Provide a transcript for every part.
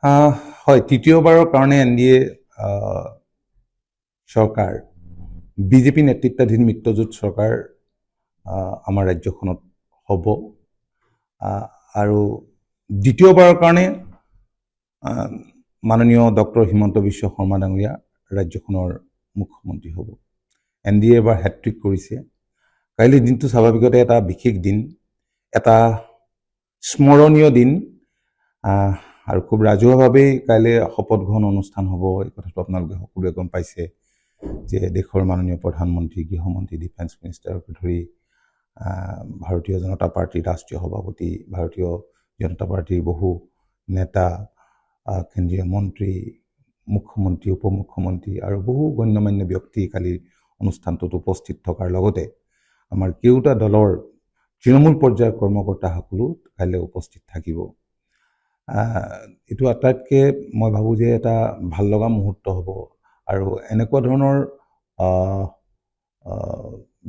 হয়, তৃতীয়বাৰৰ কাৰণে NDA চৰকাৰ বিজেপি নেতৃত্বাধীন মিত্ৰজোঁট চৰকাৰ আমাৰ ৰাজ্যখনত হ'ব আৰু দ্বিতীয়বাৰৰ কাৰণে মাননীয় ডক্টৰ হিমন্ত বিশ্ব শৰ্মা ডাঙৰীয়া ৰাজ্যখনৰ মুখ্যমন্ত্ৰী হ'ব। NDA এবাৰ হেট্ৰিক কৰিছে। কাইলৈ দিনটো স্বাভাৱিকতে এটা বিশেষ দিন, এটা স্মৰণীয় দিন আৰু খুব ৰাজহুৱাভাৱেই কাইলৈ শপত গ্ৰহণ অনুষ্ঠান হ'ব। এই কথাটো আপোনালোকে সকলোৱে গম পাইছে যে দেশৰ মাননীয় প্ৰধানমন্ত্ৰী, গৃহমন্ত্ৰী, ডিফেন্স মিনিষ্টাৰকে ধৰি ভাৰতীয় জনতা পাৰ্টীৰ ৰাষ্ট্ৰীয় সভাপতি, ভাৰতীয় জনতা পাৰ্টীৰ বহু নেতা, কেন্দ্ৰীয় মন্ত্ৰী, মুখ্যমন্ত্ৰী, উপ মুখ্যমন্ত্ৰী আৰু বহু গণ্যমান্য ব্যক্তি কালিৰ অনুষ্ঠানটোত উপস্থিত থকাৰ লগতে আমাৰ কেওটা দলৰ তৃণমূল পৰ্যায়ৰ কৰ্মকৰ্তাসকলো কাইলৈ উপস্থিত থাকিব। এইটো আটাইতকৈ মই ভাবোঁ যে এটা ভাল লগা মুহূৰ্ত হ'ব আৰু এনেকুৱা ধৰণৰ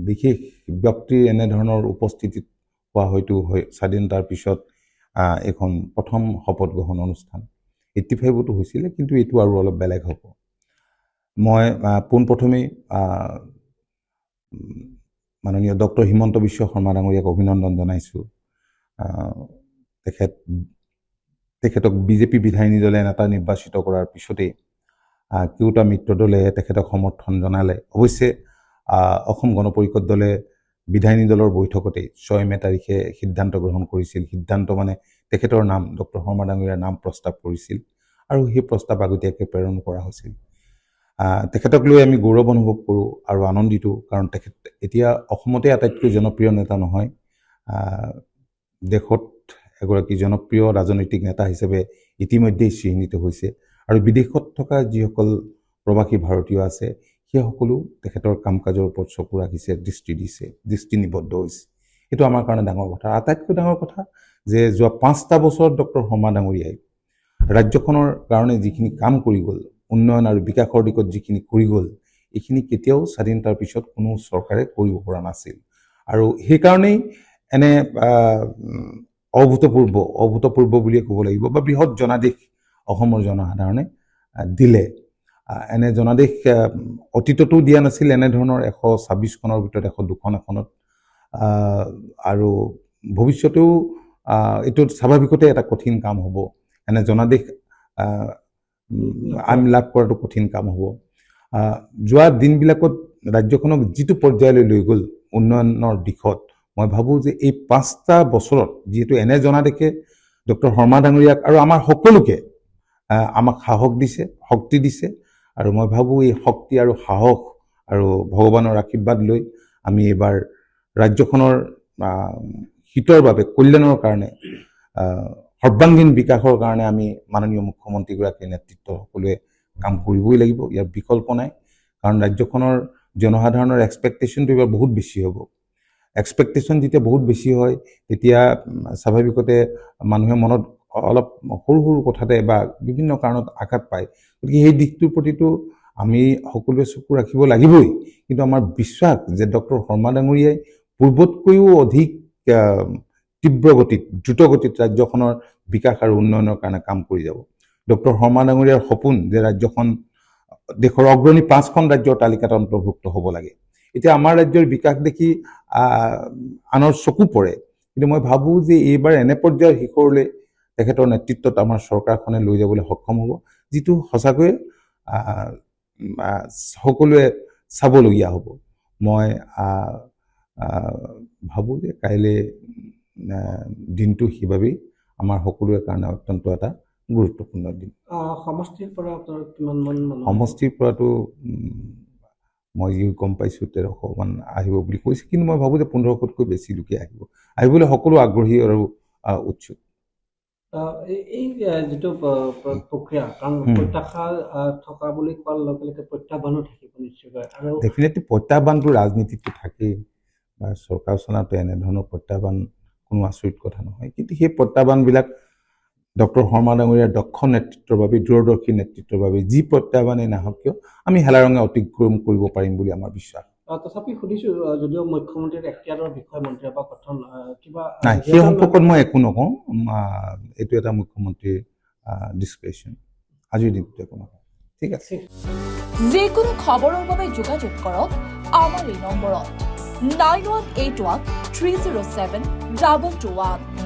বিশেষ ব্যক্তিৰ এনেধৰণৰ উপস্থিতিত হোৱা হয়তো স্বাধীনতাৰ পিছত এখন প্ৰথম শপত গ্ৰহণ অনুষ্ঠান 85তো হৈছিলে, কিন্তু এইটো আৰু অলপ বেলেগ হ'ব। মই পোনপ্ৰথমেই মাননীয় ডক্টৰ হিমন্ত বিশ্ব শৰ্মা ডাঙৰীয়াক অভিনন্দন জনাইছোঁ। তেখেতক বিজেপি বিধায়িনী দলে নেতা নিৰ্বাচিত কৰাৰ পিছতেই কেওটা মিত্ৰ দলে তেখেতক সমৰ্থন জনালে। অৱশ্যে অসম গণ পৰিষদ দলে বিধায়িনী দলৰ বৈঠকতেই 6 মে তাৰিখে সিদ্ধান্ত গ্ৰহণ কৰিছিল। সিদ্ধান্ত মানে তেখেতৰ নাম, ডক্টৰ শৰ্মা ডাঙৰীয়াৰ নাম প্ৰস্তাৱ কৰিছিল আৰু সেই প্ৰস্তাৱ আগতীয়াকৈ প্ৰেৰণ কৰা হৈছিল। তেখেতক লৈ আমি গৌৰৱ অনুভৱ কৰোঁ আৰু আনন্দিত, কাৰণ তেখেত এতিয়া অসমতে আটাইতকৈ জনপ্ৰিয় নেতা নহয়, দেশত এগৰাকী জনপ্ৰিয় ৰাজনৈতিক নেতা হিচাপে ইতিমধ্যেই চিহ্নিত হৈছে আৰু বিদেশত থকা যিসকল প্ৰবাসী ভাৰতীয় আছে সেই সকলো তেখেতৰ কাম কাজৰ ওপৰত চকু ৰাখিছে, দৃষ্টি নিবদ্ধ হৈছে। এইটো আমাৰ কাৰণে ডাঙৰ কথা। আটাইতকৈ ডাঙৰ কথা যে যোৱা 5টা বছৰত ডক্টৰ শৰ্মা ডাঙৰীয়াই ৰাজ্যখনৰ কাৰণে যিখিনি কাম কৰি গ'ল, উন্নয়ন আৰু বিকাশৰ দিশত যিখিনি কৰি গ'ল, এইখিনি কেতিয়াও স্বাধীনতাৰ পিছত কোনো চৰকাৰে কৰিব পৰা নাছিল। আৰু সেইকাৰণেই এনে অভূতপূৰ্ব বুলিয়ে ক'ব লাগিব বা বৃহৎ জনাদেশ অসমৰ জনসাধাৰণে দিলে। এনে জনাদেশ অতীততো দিয়া নাছিল, এনেধৰণৰ 126খনৰ ভিতৰত 102খন আসনত, আৰু ভৱিষ্যতেও এইটো স্বাভাৱিকতে এটা কঠিন কাম হ'ব। এনে জনাদেশ আমি লাভ কৰাটো কঠিন কাম হ'ব। যোৱা দিনবিলাকত ৰাজ্যখনক যিটো পৰ্যায়লৈ লৈ গ'ল উন্নয়নৰ দিশত, মই ভাবোঁ যে এই 5টা বছৰত যিহেতু এনে জনাদেশে ডক্টৰ শৰ্মা ডাঙৰীয়াক আৰু আমাৰ সকলোকে আমাক সাহস দিছে, শক্তি দিছে, আৰু মই ভাবোঁ এই শক্তি আৰু সাহস আৰু ভগৱানৰ আশীৰ্বাদ লৈ আমি এইবাৰ ৰাজ্যখনৰ হিতৰ বাবে, কল্যাণৰ কাৰণে, সৰ্বাংগীন বিকাশৰ কাৰণে আমি মাননীয় মুখ্যমন্ত্ৰীগৰাকীৰ নেতৃত্ব সকলোৱে কাম কৰিবই লাগিব। ইয়াৰ বিকল্প নাই, কাৰণ ৰাজ্যখনৰ জনসাধাৰণৰ এক্সপেক্টেশ্যনটো এইবাৰ বহুত বেছি হ'ব। এক্সপেক্টেশ্যন যেতিয়া বহুত বেছি হয় তেতিয়া স্বাভাৱিকতে মানুহে মনত অলপ সৰু সৰু কথাতে বা বিভিন্ন কাৰণত আঘাত পায়। গতিকে সেই দিশটোৰ প্ৰতিটো আমি সকলোৱে চকু ৰাখিব লাগিবই, কিন্তু আমাৰ বিশ্বাস যে ডক্টৰ শৰ্মা ডাঙৰীয়াই পূৰ্বতকৈও অধিক তীব্ৰ গতিত, দ্ৰুত গতিত ৰাজ্যখনৰ বিকাশ আৰু উন্নয়নৰ কাৰণে কাম কৰি যাব। ডক্টৰ শৰ্মা ডাঙৰীয়াৰ সপোন যে ৰাজ্যখন দেশৰ অগ্ৰণী 5খন ৰাজ্যৰ তালিকাত অন্তৰ্ভুক্ত হ'ব লাগে। এতিয়া আমাৰ ৰাজ্যৰ বিকাশ দেখি আনৰ চকু পৰে, কিন্তু মই ভাবোঁ যে এইবাৰ এনে পৰ্যায়ৰ শিখৰলৈ তেখেতৰ নেতৃত্বত আমাৰ চৰকাৰখনে লৈ যাবলৈ সক্ষম হ'ব, যিটো সঁচাকৈয়ে সকলোৱে চাবলগীয়া হ'ব। মই ভাবোঁ যে কাইলৈ দিনটো সেইবাবেই আমাৰ সকলোৰে কাৰণে অত্যন্ত এটা গুৰুত্বপূৰ্ণ দিন। সমষ্টিৰ পৰা কিমান মান মানুহ? সমষ্টিৰ পৰাতো মই যি গম পাইছোঁ 1300মান আহিব বুলি কৈছে, কিন্তু মই ভাবোঁ যে 1500তকৈ বেছি লোকে আহিবলৈ সকলো আগ্ৰহী আৰু উৎসুক। এই যিটো প্ৰক্ৰিয়া, কাৰণ প্ৰত্যাশা থকা বুলি কোৱাৰ লগে লগে প্ৰত্যাহ্বানো থাকিব নিশ্চয়কৈ। আৰু ডেফিনেটলি প্ৰত্যাহ্বানটো ৰাজনীতিটো থাকেই, বা চৰকাৰ চলাওঁতে এনেধৰণৰ প্ৰত্যাহ্বান কোনো আচৰিত কথা নহয়, কিন্তু সেই প্ৰত্যাহ্বানবিলাক ডক্টৰ শৰ্মা ডাঙৰীয়াৰ দক্ষ নেতৃত্বৰ বাবে, দূৰদৰ্শী নেতৃত্বৰ বাবে যি প্ৰত্যাহ্বানেই নাহক কিয় আমি হেলাৰঙে অতিক্ৰম কৰিব পাৰিম বুলি আমাৰ বিশ্বাস। তথাপি সুধিছোঁ, যদিও মুখ্যমন্ত্ৰীৰ এখতিয়াৰৰ বিষয় মন্ত্ৰীসভা গঠন কিবা নাই, সেই সম্পৰ্কত মই একো নকওঁ। এইটো এটা মুখ্যমন্ত্ৰীৰ ডিসক্ৰিপশন আজিৰ দিনটো একো নহয় ঠিক আছে যিকোনো খবৰৰ বাবে যোগাযোগ কৰক আমাৰ এই নম্বৰত 9181 307 2221